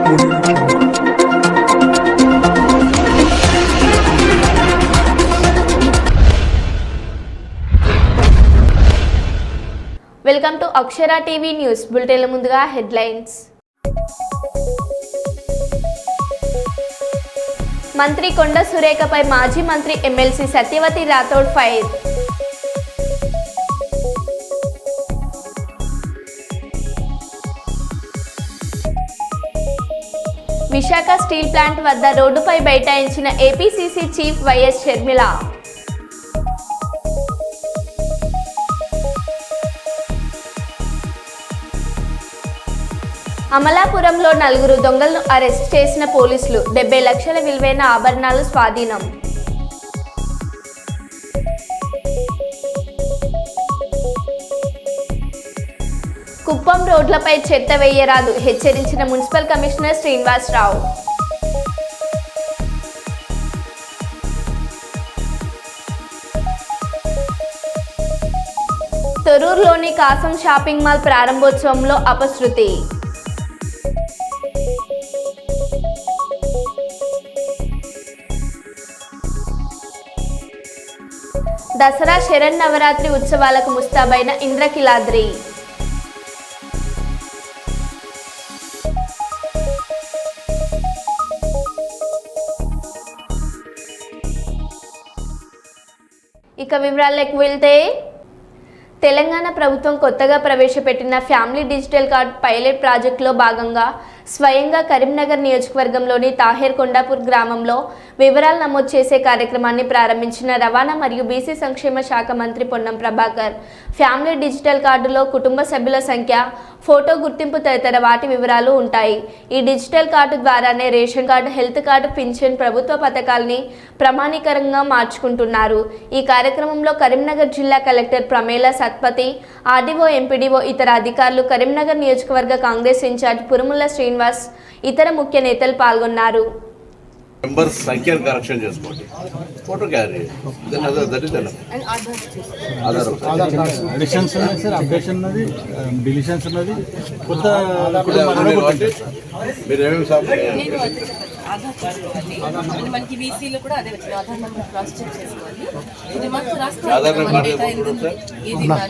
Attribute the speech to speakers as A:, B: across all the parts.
A: Welcome to Akshara TV news బులెటిన్ల ముందుగా headlines. మంత్రి కొండ సురేఖపై మాజీ మంత్రి MLC Satyavathi Rathod fire. Visakha steel plant వద్ద రోడ్డుపై బైఠాయించిన ఏపీసీసీ చీఫ్ వైఎస్ షర్మిల. అమలాపురంలో 4 దొంగలను అరెస్ట్ చేసిన పోలీసులు. 70 లక్షల విలువైన ఆభరణాలు స్వాధీనం. కుప్పం రోడ్లపై చెత్త వేయరాదు హెచ్చరించిన మున్సిపల్ కమిషనర్ శ్రీనివాసరావు. తొర్రూరులోని కాసం షాపింగ్ మాల్ ప్రారంభోత్సవంలో అపశృతి. దసరా శరన్నవరాత్రి ఉత్సవాలకు ముస్తాబైన ఇంద్రకీలాద్రి. ఇక వివరాలకు వెళ్తే, తెలంగాణ ప్రభుత్వం కొత్తగా ప్రవేశపెట్టిన ఫ్యామిలీ డిజిటల్ కార్డ్ పైలట్ ప్రాజెక్టులో భాగంగా స్వయంగా కరీంనగర్ నియోజకవర్గంలోని తాహేర్ కొండాపూర్ గ్రామంలో వివరాలు నమోదు చేసే కార్యక్రమాన్ని ప్రారంభించిన రవాణా మరియు బీసీ సంక్షేమ శాఖ మంత్రి పొన్నం ప్రభాకర్ ఫ్యామిలీ డిజిటల్ కార్డులో కుటుంబ సభ్యుల సంఖ్య, ఫోటో గుర్తింపు తదితర వాటి వివరాలు ఉంటాయి. ఈ డిజిటల్ కార్డు ద్వారానే రేషన్ కార్డు, హెల్త్ కార్డు, పింఛన్, ప్రభుత్వ పథకాలని ప్రమాణీకరంగా మార్చుకుంటున్నారు. ఈ కార్యక్రమంలో కరీంనగర్ జిల్లా collector Pramela Satpathy, RDO, MPDO, ఇతర అధికారులు, కరీంనగర్ నియోజకవర్గ కాంగ్రెస్ ఇన్ఛార్జ్ పురుముల శ్రీనివాస్, ఇతర ముఖ్య నేతలు పాల్గొన్నారు.
B: మెంబర్స్ సంఖ్యను కరెక్షన్ చేసుకోండి. ఫోటో క్యారీ
C: అడిషన్స్ ఉన్నాయి సార్, అప్డేషన్ ఉన్నది, డిలీషన్స్ ఉన్నది, కొత్త
B: మీరు ఏమేమి
D: మనకి వీసీలో కూడా అదే వచ్చింది. ఆధార్ నెంబర్ క్రాస్ చెక్ చేసుకోవాలి. ఇది మాకు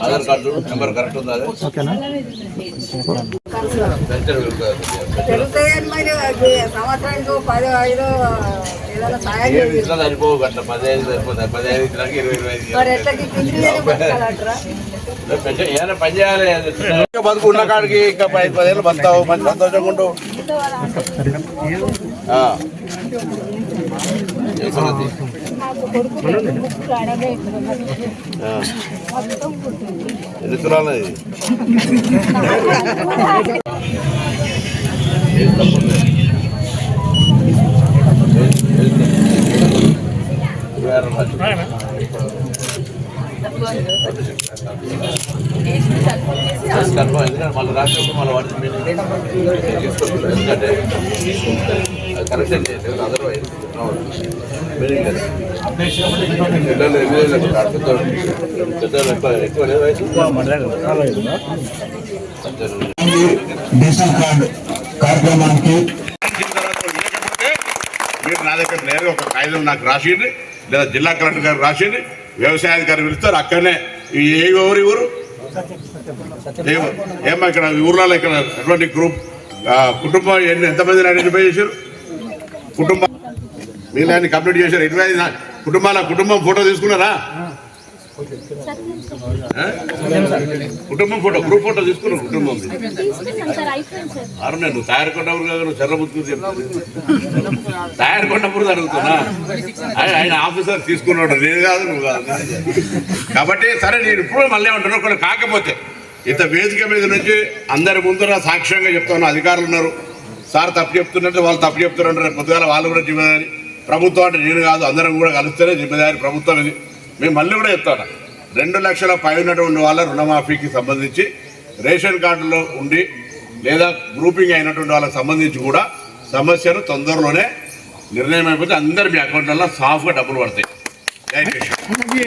B: ఆధార్ కార్డు నెంబర్ కరెక్ట్ ఉందా?
D: సంవత్సరానికి 15 ఏదైనా సాయం
B: సరిపోవు అట్లా 15 సరిపోతాయి. 15 ఇతరానికి 20 ఏదైనా పని చేయాలి. బతుకున్న కాడికి ఇంకా 10 ఏళ్ళు బతావు, మంచి సంతోషంగా ఉండు. ఎదుగురాలి ఎందుకంటే మళ్ళీ రాష్ట్రంలో మళ్ళీ వాటి తీసుకొచ్చుకుంటారు. ఎందుకంటే కరెక్షన్ చేయలేదు. అదర్వైజ్ ఎక్కువ లేదు వయసు. మీరు నా దగ్గర నేరుగా ఒక కాగితం నాకు రాసింది, లేదా జిల్లా కలెక్టర్ గారు రాసింది, వ్యవసాయాధికారి పిలుస్తారు. అక్కడనే ఏ ఊరు ఏమో ఇక్కడ ఊర్లలో ఇక్కడ ఎటువంటి గ్రూప్ కుటుంబం ఎంతమందిని ఐడెంటిఫై చేశారు? కుటుంబం మీరు దాన్ని కంప్లీట్ చేశారు. 25 కుటుంబం ఫోటో తీసుకున్నారా? కుటుంబం ఫోటో, గ్రూప్ ఫోటో తీసుకున్నాను. కుటుంబం అరుణ నువ్వు తయారు కొండప్పుడు కదా, నువ్వు చర్రబుద్ధి చెప్తాను. తయారు కొండప్పుడు అడుగుతున్నా. ఆయన ఆఫీసర్ తీసుకున్నాడు, నేను కాదు, నువ్వు కాదు. కాబట్టి సరే, నేను ఇప్పుడు మళ్ళీ ఉంటాను. కొన్ని కాకపోతే ఇంత వేదిక మీద నుంచి అందరి ముందర సాక్ష్యంగా చెప్తాను. అధికారులు ఉన్నారు, సార్ తప్పు చెప్తున్నట్టు వాళ్ళు తప్పు చెప్తున్నారు. పొద్దుగాల వాళ్ళు కూడా జిమ్మేదారి. ప్రభుత్వం అంటే నేను కాదు, అందరం కూడా కలిస్తేనే జిమ్మేదారి ప్రభుత్వం. ఇది మేము మళ్ళీ కూడా చెప్తాను. 2 లక్షల పైనటువంటి వాళ్ళ రుణమాఫీకి సంబంధించి రేషన్ కార్డులో ఉండి లేదా గ్రూపింగ్ అయినటువంటి వాళ్ళకి సంబంధించి కూడా సమస్యను తొందరలోనే నిర్ణయం అయిపోతే అందరు మీ అకౌంట్లలో సాఫ్గా డబ్బులు పడతాయి.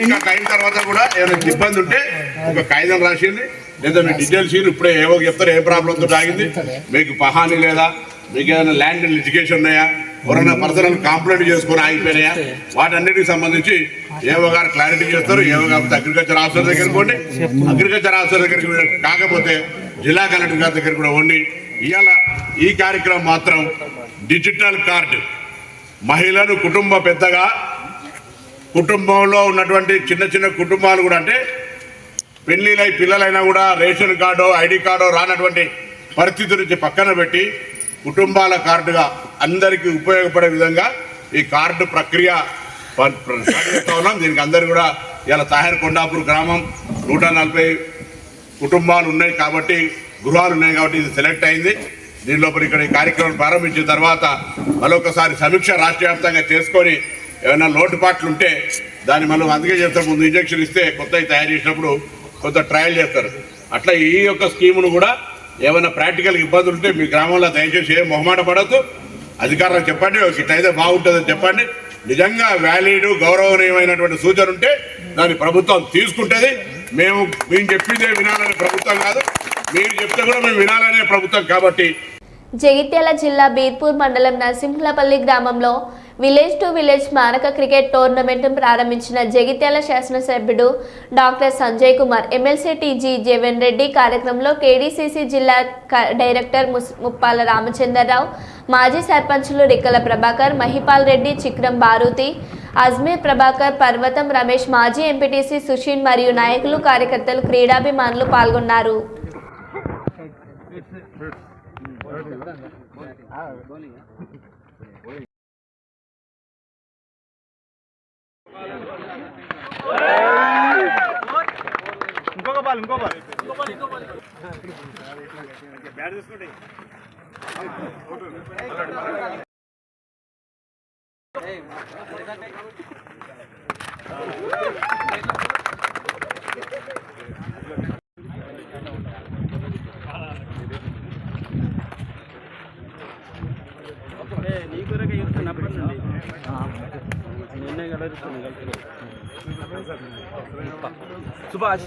B: ఇంకా అయిన తర్వాత కూడా ఏమైనా ఇబ్బంది ఉంటే ఒక కాగితం రాసింది లేదా మీ డీటెయిల్స్ ఇప్పుడే ఏవో చెప్తారు, ఏ ప్రాబ్లంతో ఆగింది, మీకు పహాని లేదా మీకు ఏదైనా ల్యాండ్ లిటిగేషన్ ఉన్నాయా, ఎవరైనా పర్సనల్ కంప్లైంట్ చేసుకొని ఆగిపోయినాయా, వాటన్నిటికి సంబంధించి ఏవో గారు క్లారిటీ చేస్తారు. ఏవో కాబట్టి అగ్రికల్చర్ ఆఫీసర్ దగ్గరికి పోండి, అగ్రికల్చర్ ఆఫీసర్ దగ్గరికి కాకపోతే జిల్లా కలెక్టర్ గారి దగ్గర కూడా ఉండి ఇవాళ ఈ కార్యక్రమం మాత్రం డిజిటల్ కార్డు మహిళలు కుటుంబ పెద్దగా కుటుంబంలో ఉన్నటువంటి చిన్న చిన్న కుటుంబాలు కూడా అంటే పెళ్లిలై పిల్లలైనా కూడా రేషన్ కార్డు ఐడి కార్డు రానటువంటి పరిస్థితి నుంచి పక్కన పెట్టి కుటుంబాల కార్డుగా అందరికీ ఉపయోగపడే విధంగా ఈ కార్డు ప్రక్రియ సాగిస్తూ ఉన్నాం. దీనికి అందరు కూడా ఇలా తాహేర్ కొండాపూర్ గ్రామం 140 కుటుంబాలు ఉన్నాయి కాబట్టి గృహాలు ఉన్నాయి కాబట్టి ఇది సెలెక్ట్ అయింది. దీనిలోపల ఇక్కడ ఈ కార్యక్రమం ప్రారంభించిన తర్వాత మరొకసారి సమీక్ష రాష్ట్ర వ్యాప్తంగా చేసుకొని ఏమైనా లోటుపాట్లు ఉంటే దాన్ని మనం అందుకే చేస్తాం. ముందు ఇంజక్షన్ ఇస్తే కొత్తవి తయారు చేసినప్పుడు కొంత ట్రయల్ చేస్తారు. అట్లా ఈ యొక్క స్కీమును కూడా ఏమైనా ప్రాక్టికల్ ఇబ్బందులు ఉంటే మీ గ్రామంలో దయచేసి ఏం మొహమాట పడద్దు, అధికారులకు చెప్పండి, ఇట్లయితే బాగుంటుందని చెప్పండి. నిజంగా వ్యాలిడ్ గౌరవనీయమైనటువంటి సూచన ఉంటే దాన్ని ప్రభుత్వం తీసుకుంటుంది. మేము చెప్పిందే వినాలనే ప్రభుత్వం కాదు, మీరు చెప్తే కూడా మేము వినాలనే ప్రభుత్వం. కాబట్టి
A: జగిత్యాల జిల్లా బీర్పూర్ మండలం నరసింహులపల్లి గ్రామంలో విలేజ్ టు విలేజ్ స్మారక క్రికెట్ టోర్నమెంట్ ప్రారంభించిన జగిత్యాల శాసనసభ్యుడు doctor Sanjay Kumar, MLC TG Jeevan Reddy. కార్యక్రమంలో కేడీసీసీ జిల్లా డైరెక్టర్ ముప్పాల రామచంద్రరావు, మాజీ సర్పంచులు రిక్కల ప్రభాకర్, మహిపాల్ రెడ్డి, చిక్రం బారూతి, అజ్మీర్ ప్రభాకర్, పర్వతం రమేష్, మాజీ ఎంపీటీసీ సుషీన్ మరియు నాయకులు, కార్యకర్తలు, క్రీడాభిమానులు పాల్గొన్నారు.
E: సుభాష్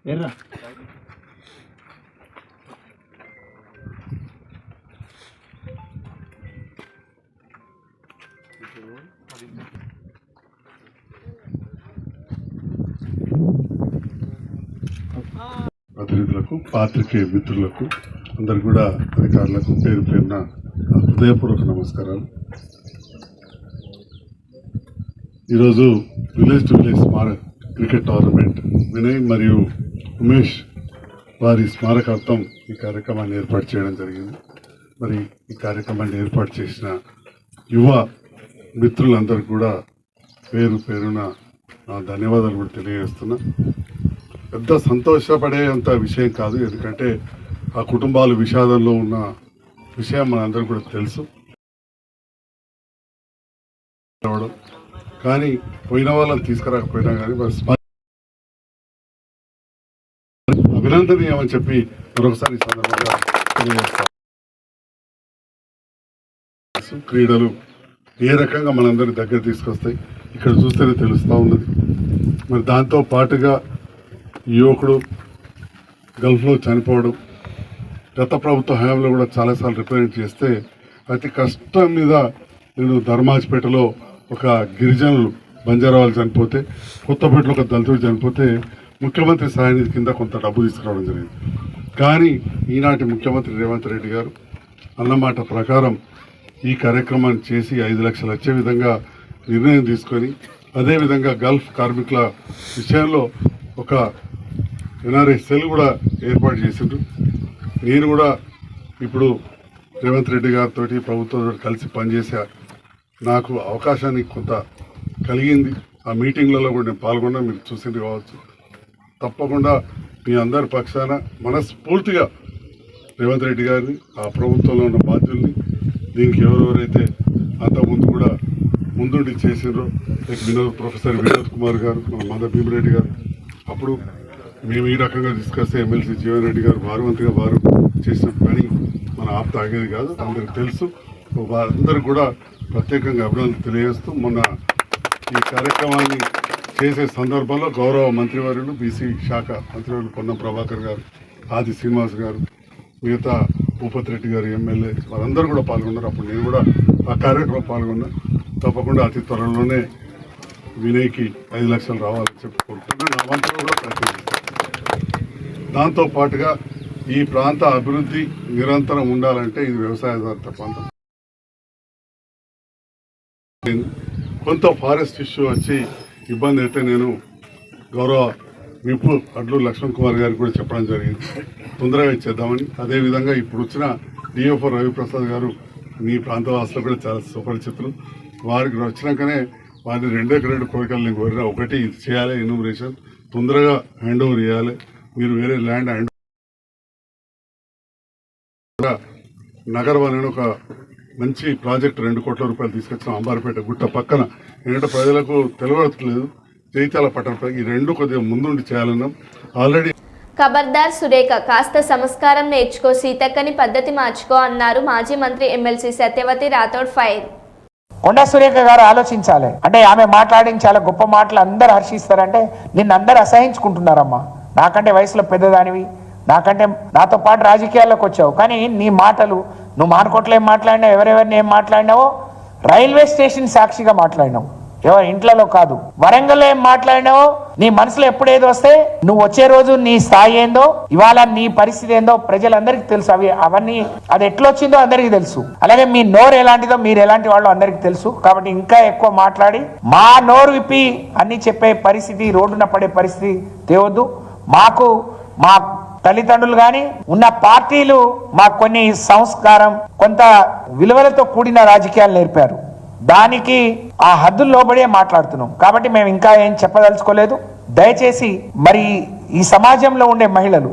E: ఎర్ర
F: ప్రతినిధులకు, పాత్రికేయ మిత్రులకు, అందరు కూడా అధికారులకు పేరు పేరున హృదయపూర్వక నమస్కారాలు. ఈరోజు విలేజ్ టు విలేజ్ స్మారక క్రికెట్ టోర్నమెంట్ వినయ్ మరియు ఉమేష్ వారి స్మారకార్థం ఈ కార్యక్రమాన్ని ఏర్పాటు చేయడం జరిగింది. మరి ఈ కార్యక్రమాన్ని ఏర్పాటు చేసిన యువ మిత్రులందరూ కూడా పేరు పేరున ధన్యవాదాలు కూడా తెలియజేస్తున్నా. పెద్ద సంతోషపడే అంత విషయం కాదు, ఎందుకంటే ఆ కుటుంబాలు విషాదంలో ఉన్న విషయం మనందరూ కూడా తెలుసు. కానీ పోయిన వాళ్ళని తీసుకురాకపోయినా కానీ అభినందనీయమని చెప్పి మరొకసారి ఈ సందర్భంగా తెలియజేస్తాం. క్రీడలు ఏ రకంగా మనందరినీ దగ్గర తీసుకొస్తాయి ఇక్కడ చూస్తేనే తెలుస్తూ ఉన్నది. మరి దాంతో పాటుగా యువకుడు గల్ఫ్లో చనిపోవడం, గత ప్రభుత్వ హయాంలో కూడా చాలాసార్లు రిప్రజెంట్ చేస్తే అతి కష్టం మీద నేను ధర్మాజ్పేటలో ఒక గిరిజనులు బంజారా వాళ్ళు చనిపోతే, కొత్తపేటలో ఒక దళితుడు చనిపోతే ముఖ్యమంత్రి సహాయనిధి కింద కొంత డబ్బు తీసుకురావడం జరిగింది. కానీ ఈనాటి ముఖ్యమంత్రి రేవంత్ రెడ్డి గారు అన్నమాట ప్రకారం ఈ కార్యక్రమాన్ని చేసి 5 లక్షలు వచ్చే విధంగా నిర్ణయం తీసుకొని, అదేవిధంగా గల్ఫ్ కార్మికుల విషయంలో ఒక ఎన్ఆర్ఐ సెల్ కూడా ఏర్పాటు చేసిండ్రు. నేను కూడా ఇప్పుడు రేవంత్ రెడ్డి గారితో ప్రభుత్వంతో కలిసి పనిచేసే నాకు అవకాశాన్ని కొంత కలిగింది. ఆ మీటింగ్లలో కూడా నేను పాల్గొన్నా, మీరు చూసింది కావచ్చు. తప్పకుండా మీ అందరి పక్షాన మనస్ఫూర్తిగా రేవంత్ రెడ్డి గారిని, ఆ ప్రభుత్వంలో ఉన్న బాధ్యుల్ని, దీనికి ఎవరెవరైతే అంతకుముందు కూడా ముందుండి చేసిండ్రో, ప్రొఫెసర్ వినోద్ కుమార్ గారు, మన మదర్ భీమిరెడ్డి గారు, అప్పుడు మేము ఈ రకంగా తీసుకొస్తే ఎమ్మెల్సీ జీవన్ రెడ్డి గారు వారవంతుగా వారు చేసిన పని మన ఆప్త ఆగేది కాదు, అందరికి తెలుసు. వారందరూ కూడా ప్రత్యేకంగా అభినందనలు తెలియజేస్తూ మొన్న ఈ కార్యక్రమాన్ని చేసే సందర్భంలో గౌరవ మంత్రివర్యులు బీసీ శాఖ మంత్రివర్యులు పొన్నం ప్రభాకర్ గారు, ఆది శ్రీనివాస్ గారు, మిగతా భూపతి రెడ్డి గారు ఎమ్మెల్యే వారందరూ కూడా పాల్గొన్నారు. అప్పుడు నేను కూడా ఆ కార్యక్రమం పాల్గొన్నా. తప్పకుండా అతి త్వరలోనే వినయ్కి 5 లక్షలు రావాలని చెప్పుకుంటున్నాను. నా వంతులో కూడా ప్రయత్నిస్తాను. దాంతోపాటుగా ఈ ప్రాంత అభివృద్ధి నిరంతరం ఉండాలంటే ఇది వ్యవసాయాధారిత ప్రాంతం. కొంత ఫారెస్ట్ ఇష్యూ వచ్చి ఇబ్బంది అయితే నేను గౌరవ విప్ అడ్లూరు లక్ష్మణ్ కుమార్ గారికి కూడా చెప్పడం జరిగింది, తొందరగా ఇచ్చేద్దామని. అదేవిధంగా ఇప్పుడు వచ్చిన డిఎఫ్ఓ రవిప్రసాద్ గారు మీ ప్రాంత వాసులు కూడా చాలా సుపరిచితులు. వారికి వచ్చినాకనే వారిని 2 కోరికలు నేను కోరిన. ఒకటి ఇది చేయాలి, ఎన్యూమరేషన్ తొందరగా హ్యాండ్ ఓవర్ చేయాలి. మీరు వేరే ల్యాండ్ హ్యాండ్ నగర్ అనే ఒక మంచి ప్రాజెక్ట్ 2 కోట్ల రూపాయలు తీసుకొచ్చిన అంబారిపేట గుట్ట పక్కన. ఏంటంటే ప్రజలకు తెలియట్లేదు, జైత్యాల పట్టణ ఈ 2 కొద్దిగా ముందుండి చేయాలన్నాం. ఆల్రెడీ
A: ఖబర్దార్ సురేఖ, కాస్త సంస్కారం నేర్చుకో, సీతక్కని పద్ధతి మార్చుకో అన్నారు మాజీ మంత్రి ఎమ్మెల్సీ సత్యవతి రాథోడ్. ఫైర్.
G: కొండా సురేఖ గారు ఆలోచించాలి. అంటే ఆమె మాట్లాడిన చాలా గొప్ప మాటలు అందరు హర్షిస్తారంటే నిన్ను అందరు అసహించుకుంటున్నారమ్మా. నాకంటే వయసులో పెద్దదానివి, నాతో పాటు రాజకీయాల్లోకి వచ్చావు, కానీ నీ మాటలు నువ్వు మానుకోట్లో ఏం మాట్లాడినావు, ఎవరెవరిని ఏం మాట్లాడినావో రైల్వే స్టేషన్ సాక్షిగా మాట్లాడినావు, ఎవరి ఇంట్లలో కాదు. వరంగల్లో ఏం మాట్లాడినావో నీ మనసులో ఎప్పుడేదో వస్తే నువ్వు వచ్చే రోజు నీ స్థాయి ఏందో, ఇవాళ నీ పరిస్థితి ఏందో ప్రజలందరికీ తెలుసు. అవన్నీ అది ఎట్లొచ్చిందో అందరికీ తెలుసు. అలాగే మీ నోరు ఎలాంటిదో మీరు ఎలాంటి వాళ్ళు అందరికీ తెలుసు. కాబట్టి ఇంకా ఎక్కువ మాట్లాడి మా నోరు విప్పి అన్ని చెప్పే పరిస్థితి, రోడ్డున పడే పరిస్థితి తేవద్దు. మాకు మా తల్లిదండ్రులు కానీ ఉన్న పార్టీలు మాకు కొన్ని సంస్కారం, కొంత విలువలతో కూడిన రాజకీయాలు నేర్పారు. దానికి ఆ హద్దులు లోబడే మాట్లాడుతున్నాం. కాబట్టి మేము ఇంకా ఏం చెప్పదలుచుకోలేదు. దయచేసి మరి ఈ సమాజంలో ఉండే మహిళలు,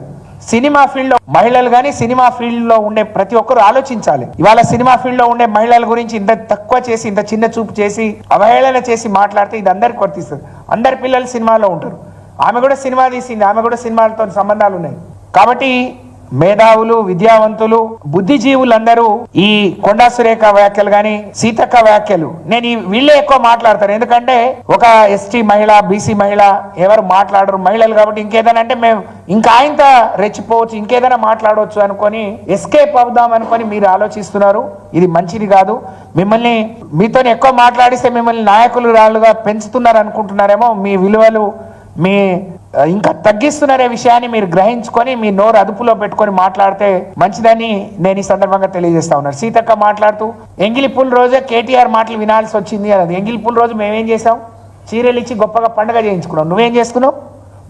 G: సినిమా ఫీల్డ్ లో మహిళలు కానీ సినిమా ఫీల్డ్ లో ఉండే ప్రతి ఒక్కరు ఆలోచించాలి. ఇవాళ సినిమా ఫీల్డ్ లో ఉండే మహిళల గురించి ఇంత తక్కువ చేసి, ఇంత చిన్న చూపు చేసి, అవహేళన చేసి మాట్లాడితే ఇది అందరికి వర్తిస్తుంది. అందరి పిల్లలు సినిమాలో ఉంటారు. ఆమె కూడా సినిమా తీసింది, ఆమె కూడా సినిమాలతో సంబంధాలు ఉన్నాయి. కాబట్టి మేధావులు, విద్యావంతులు, బుద్ధిజీవులందరూ ఈ కొండా సురేఖ వ్యాఖ్యలు కానీ సీతక్క వ్యాఖ్యలు నేను వీళ్ళే ఎక్కువ మాట్లాడతారు. ఎందుకంటే ఒక ఎస్టీ మహిళ, బీసీ మహిళ ఎవరు మాట్లాడరు, మహిళలు కాబట్టి ఇంకేదైనా అంటే మేము ఇంకా ఆయనతో రెచ్చిపోవచ్చు, ఇంకేదైనా మాట్లాడవచ్చు అనుకొని ఎస్కేప్ అవుదాం అనుకొని మీరు ఆలోచిస్తున్నారు. ఇది మంచిది కాదు. మిమ్మల్ని మీతో ఎక్కువ మాట్లాడిస్తే మిమ్మల్ని నాయకులు రాళ్ళుగా పెంచుతున్నారు అనుకుంటున్నారేమో. మీ విలువలు మీ ఇంకా తగ్గిస్తున్నారే విషయాన్ని మీరు గ్రహించుకొని మీ నోరు అదుపులో పెట్టుకొని మాట్లాడితే మంచిదని నేను ఈ సందర్భంగా తెలియజేస్తా ఉన్నాను. సీతక్క మాట్లాడుతూ ఎంగిలిపూల రోజే కేటీఆర్ మాటలు వినాల్సి వచ్చింది అన్నది. ఎంగిలిపూల రోజు మేమేం చేసాం, చీరలు ఇచ్చి గొప్పగా పండుగ చేయించుకున్నాం. నువ్వేం చేసుకున్నావు,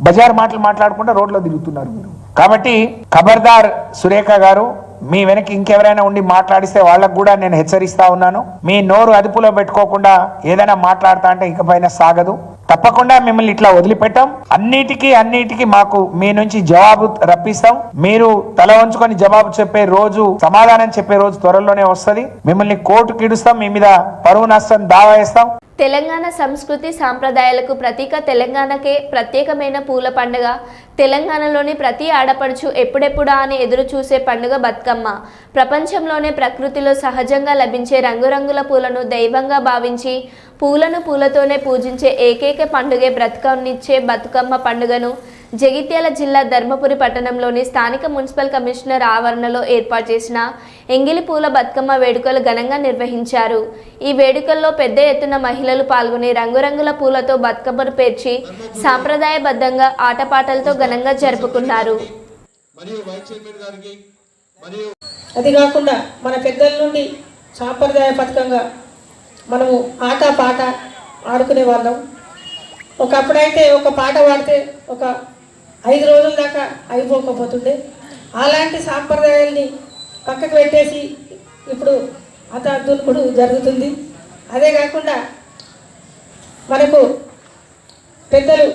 G: బజార్ మాటలు మాట్లాడుకుంటూ రోడ్లో తిరుగుతున్నారు మీరు. కాబట్టి ఖబర్దార్ సురేఖ గారు, మీ వెనక ఇంకెవరైనా ఉండి మాట్లాడిస్తే వాళ్ళకు కూడా నేను హెచ్చరిస్తా ఉన్నాను. మీ నోరు అదుపులో పెట్టుకోకుండా ఏదైనా మాట్లాడతా అంటే ఇకపైన సాగదు. తప్పకుండా మిమ్మల్ని ఇట్లా వదిలిపెట్టాం. అన్నిటికీ మాకు మీ నుంచి జవాబు రప్పిస్తాం. మీరు తల వంచుకొని జవాబు చెప్పే రోజు, సమాధానం చెప్పే రోజు త్వరలోనే వస్తుంది. మిమ్మల్ని కోర్టుకి ఇడుస్తాం, మీ మీద పరువు నష్టం దావా వేస్తాం.
A: తెలంగాణ సంస్కృతి సాంప్రదాయాలకు ప్రతీక తెలంగాణకే ప్రత్యేకమైన పూల పండుగ. తెలంగాణలోని ప్రతి ఆడపడుచు ఎప్పుడెప్పుడా అని ఎదురు చూసే పండుగ బతుకమ్మ. ప్రపంచంలోనే ప్రకృతిలో సహజంగా లభించే రంగురంగుల పూలను దైవంగా భావించి పూలను పూలతోనే పూజించే ఏకైక పండుగే బ్రతుకనిచ్చే బతుకమ్మ పండుగను జగిత్యాల జిల్లా ధర్మపురి పట్టణంలోని స్థానిక మున్సిపల్ కమిషనర్ ఆవరణలో ఏర్పాటు చేసిన ఎంగిలి పూల బతుకమ్మ వేడుకలు ఘనంగా నిర్వహించారు. ఈ వేడుకల్లో పెద్ద ఎత్తున మహిళలు పాల్గొని రంగురంగుల పూలతో బతుకమ్మను పేర్చి సాంప్రదాయబద్ధంగా ఆటపాటలతో ఘనంగా జరుపుకున్నారు.
H: అది కాకుండా మన పెద్దల నుండి సాంప్రదాయబద్ధంగా మనము ఆట పాట ఆడుకునే వాళ్ళం. ఒకప్పుడైతే ఒక పాట పాడితే ఒక 5 రోజుల దాకా అయిపోకపోతుండే. అలాంటి సాంప్రదాయాల్ని పక్కకు పెట్టేసి ఇప్పుడు దున్నుకుడు జరుగుతుంది. అదే కాకుండా మనకు పెద్దలు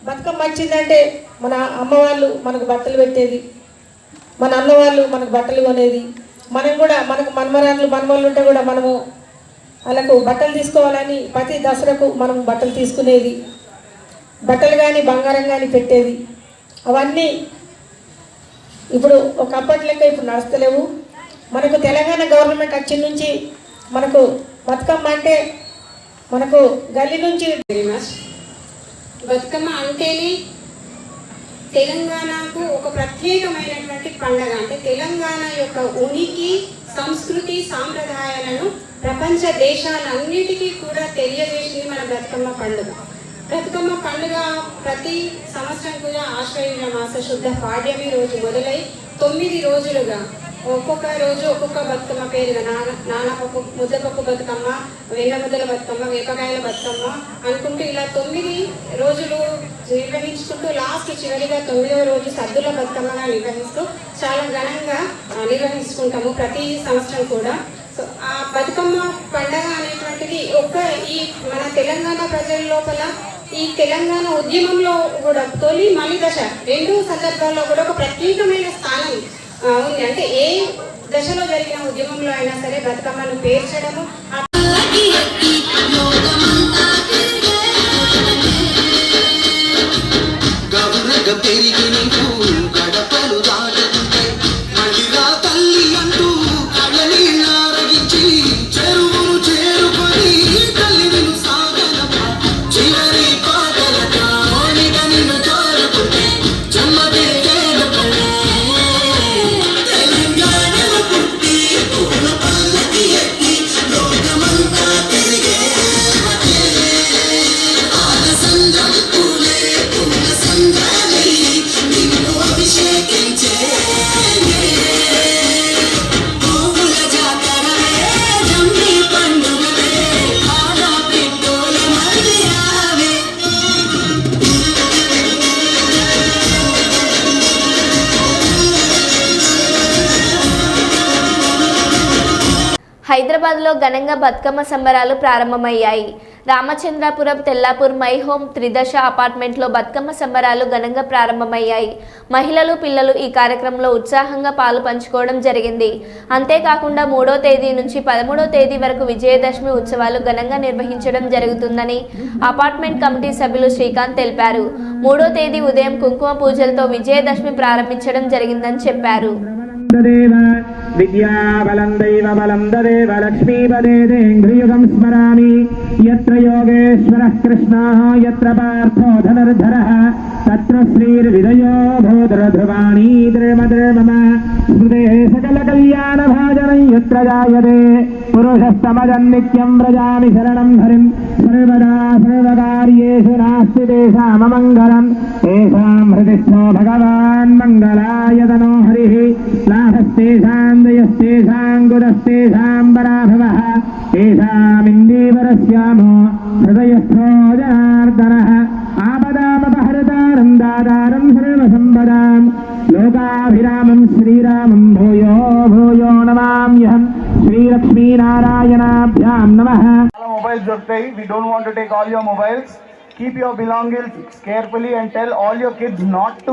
H: బతుకమ్మ వచ్చిందంటే మన అమ్మ వాళ్ళు మనకు బట్టలు పెట్టేది, మన అన్న వాళ్ళు మనకు బట్టలు కొనేది. మనం కూడా మనకు మనమరాళ్ళు ఉంటే కూడా మనము వాళ్ళకు బట్టలు తీసుకోవాలని ప్రతి దసరాకు మనం బట్టలు తీసుకునేది. బట్టలు కానీ బంగారం కానీ పెట్టేది. అవన్నీ ఇప్పుడు ఒకప్పటి లెక్క ఇప్పుడు నడుస్తలేవు. మనకు తెలంగాణ గవర్నమెంట్ వచ్చిన నుంచి మనకు బతుకమ్మ అంటే మనకు గల్లీ నుంచి బతుకమ్మ అంటేనే తెలంగాణకు ఒక ప్రత్యేకమైనటువంటి పండగ. అంటే తెలంగాణ యొక్క ఉనికి, సంస్కృతి, సాంప్రదాయాలను ప్రపంచ దేశాలన్నిటికీ కూడా తెలియజేసింది మన బతుకమ్మ పండుగ. బతుకమ్మ పండుగ ప్రతి సంవత్సరం కూడా ఆశ్వయుజ మాస శుద్ధ పాడ్యమి రోజు మొదలై 9 రోజులుగా ఒక్కొక్క రోజు ఒక్కొక్క బతుకమ్మ పేరుగా నానపప్పు, ముద్దపప్పు బతుకమ్మ, వెన్న ముద్దల బతుకమ్మ, వేపకాయల బతుకమ్మ అనుకుంటూ ఇలా 9 రోజులు నిర్వహించుకుంటూ లాస్ట్ చివరిగా 9వ రోజు సద్దుల బతుకమ్మగా నిర్వహిస్తూ చాలా ఘనంగా నిర్వహించుకుంటాము ప్రతి సంవత్సరం కూడా. సో ఆ బతుకమ్మ పండగ అనేటువంటిది ఈ మన తెలంగాణ ప్రజల లోపల ఈ తెలంగాణ ఉద్యమంలో కూడా తొలి మలి దశ 2 సందర్భాల్లో కూడా ఒక ప్రత్యేకమైన స్థానం ఉంది. అంటే ఏ దశలో జరిగిన ఉద్యమంలో అయినా సరే బతుకమ్మను పేర్చడము,
A: హైదరాబాద్లో ఘనంగా బతుకమ్మ సంబరాలు ప్రారంభమయ్యాయి. రామచంద్రాపురం తెల్లాపూర్ మై హోమ్ త్రిదశ అపార్ట్మెంట్లో బతుకమ్మ సంబరాలు ఘనంగా ప్రారంభమయ్యాయి. మహిళలు, పిల్లలు ఈ కార్యక్రమంలో ఉత్సాహంగా పాలు పంచుకోవడం జరిగింది. అంతేకాకుండా 3వ తేదీ నుంచి 13వ తేదీ వరకు విజయదశమి ఉత్సవాలు ఘనంగా నిర్వహించడం జరుగుతుందని అపార్ట్మెంట్ కమిటీ సభ్యులు శ్రీకాంత్ తెలిపారు. 3వ తేదీ ఉదయం కుంకుమ పూజలతో విజయదశమి ప్రారంభించడం జరిగిందని చెప్పారు.
G: విద్యాబలం దైవబలం దదేవ లక్ష్మీపదేంద్రియుగం స్మరామి. యత్ర యోగేశ్వరః కృష్ణః యత్ర పార్థో ధనుర్ధరః తత్ర శ్రీర్విజయో భూధృధ్రువాణీ ద్రమద్రమమ స్మృతే సకల కళ్యాణ భాజనం యత్ర జాయతే పురుషస్తమజం నిత్యం వ్రజామి శరణం హరిం. సర్వదా సర్వకార్యేషు నాస్తి తేషామమంగళం. తేషాం హృదిస్థో భగవాన్ మంగళాయతనో హరిః. లాభస్తేషాం దయస్తేషాం గుణస్తేషాం పరాభవః. తేషామిందీవరస్యామో హృదయస్థో జనార్దనః. ఆపదామపహృతారం దాతారం సర్వసంపదాం లోకాభిరామం శ్రీరామం భూయో భూయో నమామ్యహం. శ్రీలక్ష్మీనారాయణాభ్యాం నమః.
C: Mobiles దొరుకుతాయి. We don't want to take all your mobiles. Keep your belongings carefully and tell all your kids not to.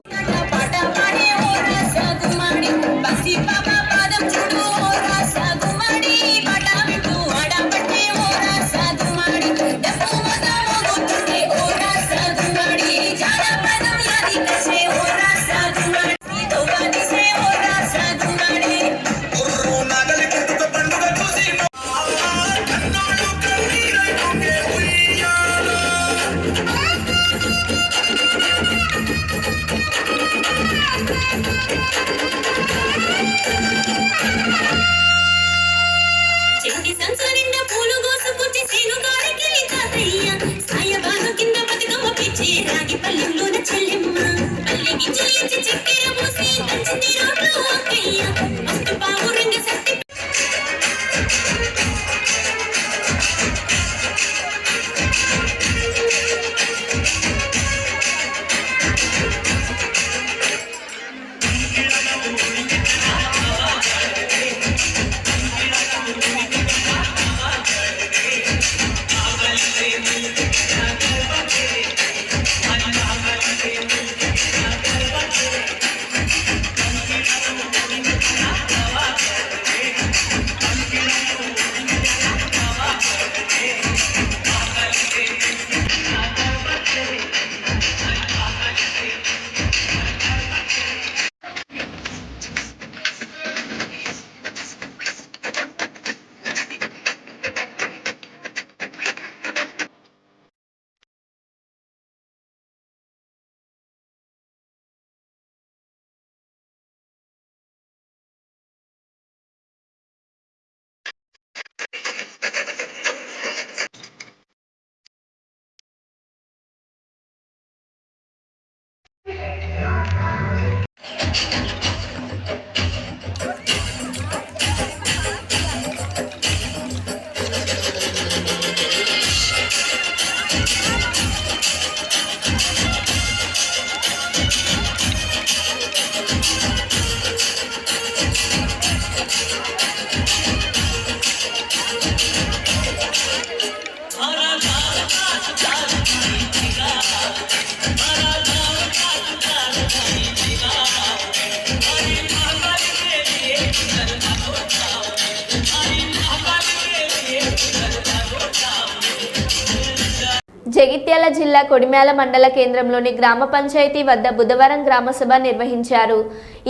A: Jagtial జిల్లా కొడిమ్యాల మండల కేంద్రంలోని గ్రామ పంచాయతీ వద్ద బుధవారం గ్రామ సభ నిర్వహించారు.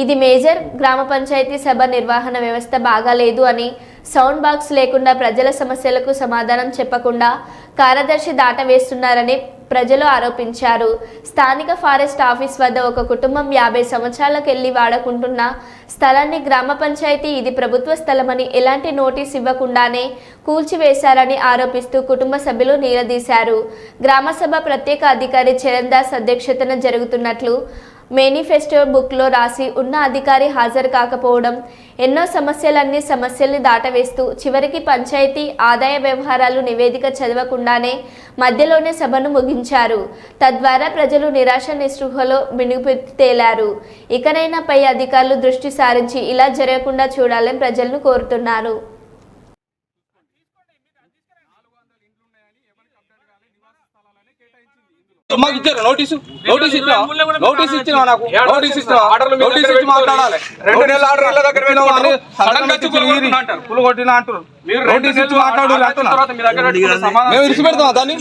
A: ఇది మేజర్ గ్రామ పంచాయతీ సభ నిర్వహణ వ్యవస్థ బాగాలేదు అని, సౌండ్ బాక్స్ లేకుండా ప్రజల సమస్యలకు సమాధానం చెప్పకుండా కార్యదర్శి దాటవేస్తున్నారని ప్రజలు ఆరోపించారు. స్థానిక ఫారెస్ట్ ఆఫీస్ వద్ద ఒక కుటుంబం 50 సంవత్సరాలకెళ్లి వాడుకుంటున్న స్థలాన్ని గ్రామ పంచాయతీ ఇది ప్రభుత్వ స్థలమని ఎలాంటి నోటీస్ ఇవ్వకుండానే కూల్చివేశారని ఆరోపిస్తూ కుటుంబ సభ్యులు నిలదీశారు. గ్రామ సభ ప్రత్యేక అధికారి చరణ్ దాస్ అధ్యక్షతన జరుగుతున్నట్లు మేనిఫెస్టో బుక్లో రాసి ఉన్న అధికారి హాజరు కాకపోవడం, ఎన్నో సమస్యల్ని దాటవేస్తూ చివరికి పంచాయతీ ఆదాయ వ్యవహారాలు నివేదిక చదవకుండానే మధ్యలోనే సభను ముగించారు. తద్వారా ప్రజలు నిరాశ నిస్పృహలో మినుగు తేలారు. ఇకనైనా పై అధికారులు దృష్టి సారించి ఇలా జరగకుండా చూడాలని ప్రజలను కోరుతున్నారు.
E: మాకు ఇచ్చారు నోటీస్ ఇచ్చినా నాకు నోటీస్ ఇచ్చిన నోటీస్ ఇచ్చి మాట్లాడాలి. 2 నెలల ఆర్డర్ దగ్గర పులు కొట్టిన అంటారు. నోటీస్ ఇచ్చి మాట్లాడాలి మేము ఇడిచిపెడతాం దాన్ని,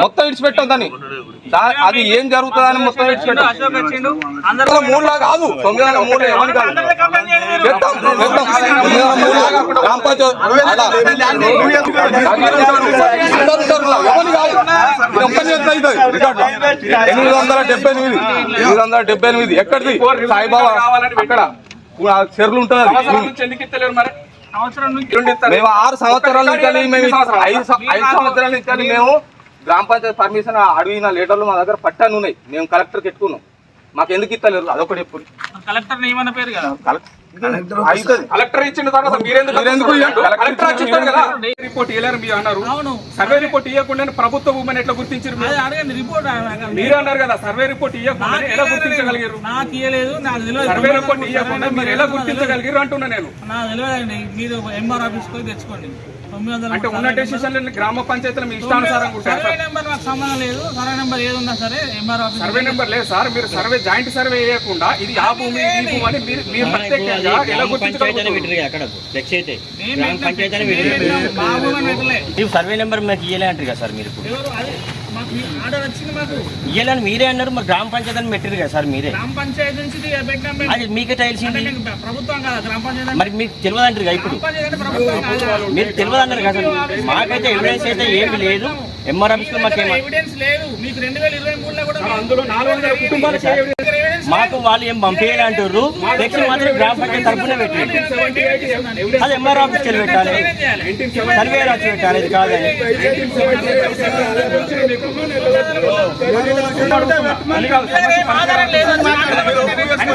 E: మొత్తం ఇడిచిపెట్టాం దాన్ని. అది ఏం జరుగుతుందని మొత్తం ఇడిచిపెట్టాం. 3 కాదు 9 ఎవరి కాదు గ్రామ పంచాయతీ 878 ఎక్కడిది సాయిబాబా అక్కడ చెరువులు ఉంటుంది. మేము 6 సంవత్సరాల నుంచి మేము 5 సంవత్సరాల నుంచి మేము గ్రామ పంచాయతీ పర్మిషన్ అడిగిన లెటర్లు మా దగ్గర పట్టాను ఉన్నాయి. మేము కలెక్టర్కి ఎట్టుకున్నాం. మాకు ఎందుకు ఇస్తలేరు అదొకటి ఎప్పుడు
I: కలెక్టర్ ఏమన్న పేరు కదా
E: కలెక్టర్ ఇచ్చిన తర్వాత మీరెందుకు రిపోర్ట్ ఇవ్వలేరు మీరు అన్నారు. సర్వే రిపోర్ట్ ఇవ్వకుండా ప్రభుత్వ భూమిని ఎట్లా గుర్తించారు? మీరే అన్నారు కదా సర్వే రిపోర్ట్ ఇవ్వకుండా ఎలా గుర్తించగలిగారు?
I: నాకు ఇవ్వలేదు, నాకు తెలియదు.
E: సర్వే రిపోర్ట్ ఇవ్వకుండా మీరు ఎలా గుర్తించగలిగారు అంటున్నా నేను.
I: నాకు తెలియదండి. మీరు ఎంఆర్ ఆఫీస్ పోయి తెచ్చుకోండి.
E: అంటే ఉన్న డెసిషన్ గ్రామ పంచాయతీలో మీ ఇష్టానుసారం
I: సర్వే నెంబర్ నాకు సంబంధం లేదు. సర్వే నెంబర్ ఏది ఉన్నా సరే ఎంఆర్ ఆఫీస్
E: సర్వే నెంబర్ లేదు సార్. మీరు సర్వే జాయింట్ సర్వే చేయకుండా ఇది ఆ భూమి ఈ భూమి అని మీరు ప్రత్యేకంగా ఎలా గుర్తించగలుగుతారు?
I: సర్వే నెంబర్ మీకు ఇయ్యలే అంటారు కదా సార్. మీరు ఇయ్యాలని మీరే అన్నారు. మరి గ్రామ పంచాయతీ అని పెట్టారు కదా సార్. మీరే గ్రామ పంచాయతీ నుంచి అది మీకే తెలిసింది. ప్రభుత్వం కదా గ్రామ పంచాయతీ. మరి మీకు తెలియదు అంటారు కదా. ఇప్పుడు మీరు తెలియదు అన్నారు కదా. మాకైతే ఎవిడెన్స్ అయితే ఏమి లేదు. ఎంఆర్ ఆఫీస్ లో మాకు ఎవిడెన్స్ లేదు. మీకు 2023లో కూడా అందులో 400 కుటుంబాలు మాకు వాళ్ళు ఏం పంపేయాలి అంటారు. నెక్స్ట్ మాత్రం గ్రామ పంచాయతీ తరఫున పెట్టాలి. అది ఎంఆర్ ఆఫీస్కి వెళ్ళి పెట్టాలి, సర్వే రాసి పెట్టాలి. ఇది కాదని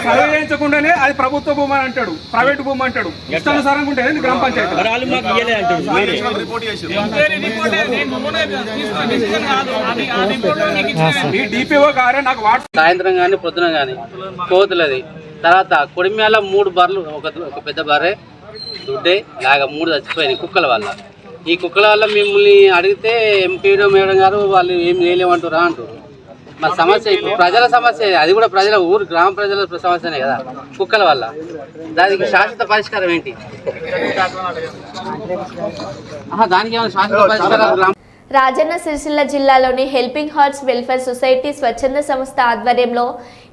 E: సర్వే చేయించకుండానే అది ప్రభుత్వ భూమి అని అంటాడు, ప్రైవేట్ భూమి అంటాడు. ఇష్టానుసారం ఉంటే గ్రామ పంచాయతీ
I: వాళ్ళు మాకు ఇయ్యలే అంటారు.
J: సాయంత్రం కానీ పొద్దున కానీ కోతులది. తర్వాత కొడిమ్యాల 3 బర్రెలు, ఒక పెద్ద బర్రె దుడ్డే లాగా 3 చచ్చిపోయినాయి కుక్కల వల్ల. ఈ కుక్కల వల్ల మిమ్మల్ని అడిగితే ఎంపీడో మేడం గారు వాళ్ళు ఏం చేయలేమంటారా అంటారు. మా సమస్య ఇప్పుడు ప్రజల సమస్య, అది కూడా ప్రజల ఊరు గ్రామ ప్రజల సమస్యనే కదా కుక్కల వల్ల. దానికి శాశ్వత పరిష్కారం ఏంటి? దానికి ఏమైనా శాశ్వత పరిష్కారం?
A: రాజన్న సిరిసిల్ల జిల్లాలోని హెల్పింగ్ హార్ట్స్ వెల్ఫేర్ సొసైటీ స్వచ్ఛంద సంస్థ ఆధ్వర్యంలో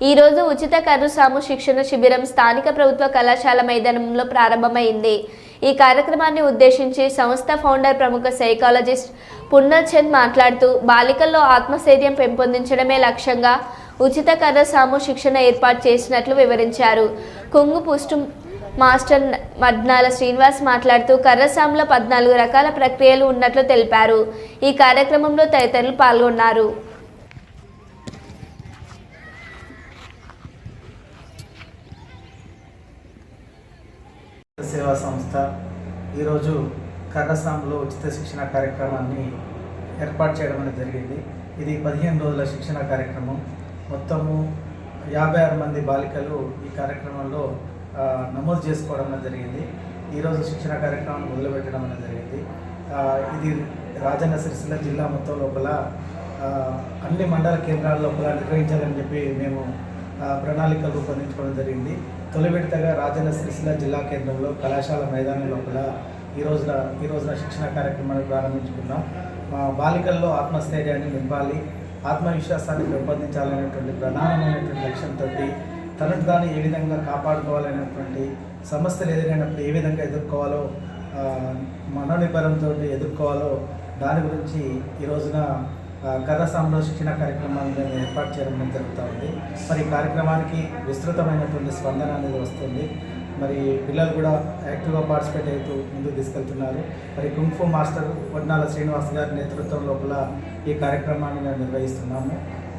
A: ఈరోజు ఉచిత కర్రు సాము శిక్షణ శిబిరం స్థానిక ప్రభుత్వ కళాశాల మైదానంలో ప్రారంభమైంది. ఈ కార్యక్రమాన్ని ఉద్దేశించి సంస్థ ఫౌండర్ ప్రముఖ సైకాలజిస్ట్ పున్నర్చంద్ మాట్లాడుతూ బాలికల్లో ఆత్మస్థైర్యం పెంపొందించడమే లక్ష్యంగా ఉచిత కర్ర సాము శిక్షణ ఏర్పాటు చేసినట్లు వివరించారు. కుంగు పుష్టు మాస్టర్ మడ్నాల శ్రీనివాస్ మాట్లాడుతూ కర్రసాములో 14 రకాల ప్రక్రియలు ఉన్నట్లు తెలిపారు. ఈ కార్యక్రమంలో తదితరులు పాల్గొన్నారు.
C: సేవా సంస్థ ఈరోజు కర్రసాంలో ఉచిత శిక్షణ కార్యక్రమాన్ని ఏర్పాటు చేయడం అనేది జరిగింది. ఇది 15 రోజుల శిక్షణ కార్యక్రమం. మొత్తము 56 మంది బాలికలు ఈ కార్యక్రమంలో నమోదు చేసుకోవడం అనేది జరిగింది. ఈరోజు శిక్షణ కార్యక్రమాన్ని మొదలుపెట్టడం అనేది జరిగింది. ఇది రాజన్న సిరిసిల్ల జిల్లా మొత్తం లోపల అన్ని మండల కేంద్రాల లోపల నిర్వహించాలని చెప్పి మేము ప్రణాళికలు రూపొందించుకోవడం జరిగింది. తొలి విడతగా రాజన్న సిరిసిల్ల జిల్లా కేంద్రంలో కళాశాల మైదానం లోపల ఈ రోజున శిక్షణ కార్యక్రమాన్ని ప్రారంభించుకున్నాం. మా బాలికల్లో ఆత్మస్థైర్యాన్ని నింపాలి, ఆత్మవిశ్వాసాన్ని పెంపొందించాలనేటువంటి ప్రధానమైనటువంటి లక్ష్యంతో తనను తాను ఏ విధంగా కాపాడుకోవాలనేటువంటి సమస్యలు ఎదురైనప్పుడు ఏ విధంగా ఎదుర్కోవాలో, మనోనిబ్బరంతో ఎదుర్కోవాలో దాని గురించి ఈ రోజున కర్రసాంలో శిక్షణ కార్యక్రమాన్ని ఏర్పాటు చేయడం జరుగుతూ ఉంది. మరి ఈ కార్యక్రమానికి విస్తృతమైనటువంటి స్పందన అనేది వస్తుంది. మరి పిల్లలు కూడా యాక్టివ్గా పార్టిసిపేట్ అవుతూ ముందుకు తీసుకెళ్తున్నారు. మరి కుంఫు మాస్టర్ వడ్నాల శ్రీనివాస్ గారి నేతృత్వం లోపల ఈ కార్యక్రమాన్ని మేము నిర్వహిస్తున్నాము.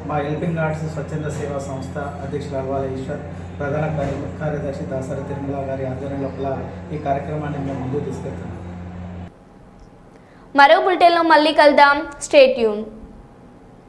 C: మా హెల్పింగ్ ఆర్ట్స్ స్వచ్ఛంద సేవా సంస్థ అధ్యక్షులు అల్వాల ఈశ్వర్, ప్రధాన కార్యదర్శి దాసరి తిరుమల గారి ఆధ్వర్యం లోపల ఈ కార్యక్రమాన్ని మేము ముందుకు తీసుకెళ్తున్నాం.
A: మరో బులెటిన్లో మళ్ళీ కలుద్దాం. Stay tune.